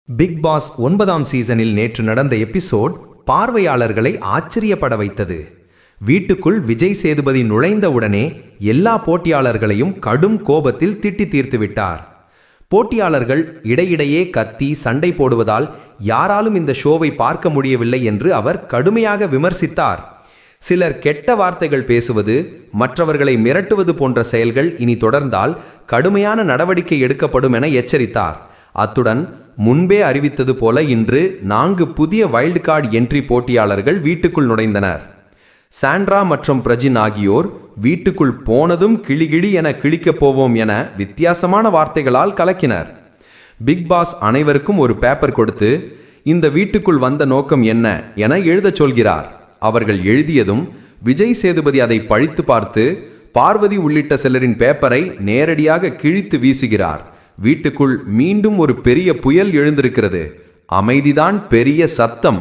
Big pass 9ஆம் சீசனில் நேற்று நடந்த எபிசோட் பார்வையாளர்களை ஆச்சரியப்பட வைத்தது. வீட்டுக்குள் விஜய் சேதுபதி நுழைந்தவுடனே எல்லா போட்டியாளர்களையும் கடும் கோபத்தில் திட்டி தீர்த்துவிட்டார். போட்டியாளர்கள் இடையிடையே கத்தி சண்டை போடுவதால் யாராலும் இந்த ஷோவை பார்க்க முடியவில்லை என்று அவர் கடுமையாக விமர்சித்தார். சிலர் கெட்ட வார்த்தைகள் பேசுவது, மற்றவர்களை மிரட்டுவது போன்ற செயல்கள் இனி தொடர்ந்தால் கடுமையான நடவடிக்கை எடுக்கப்படும் என எச்சரித்தார். அத்துடன் முன்பே அறிவித்தது போல இன்று 4 புதிய வைல்டு கார்டு என்ட்ரி போட்டியாளர்கள் வீட்டுக்குள் நுழைந்தனர். சாண்ட்ரா மற்றும் பிரஜின் ஆகியோர் வீட்டுக்குள் போனதும் கிளிகிளி என கிழிக்கப் போவோம் என வித்தியாசமான வார்த்தைகளால் கலக்கினர். பிக் பாஸ் அனைவருக்கும் ஒரு பேப்பர் கொடுத்து இந்த வீட்டுக்குள் வந்த நோக்கம் என்ன என எழுதச் சொல்கிறார். அவர்கள் எழுதியதும் விஜய் சேதுபதி அதை பழித்து பார்த்து பார்வதி உள்ளிட்ட சிலரின் பேப்பரை நேரடியாக கிழித்து வீசுகிறார். வீட்டுக்குள் மீண்டும் ஒரு பெரிய புயல் எழுந்திருக்கிறது. அமைதிதான் பெரிய சத்தம்.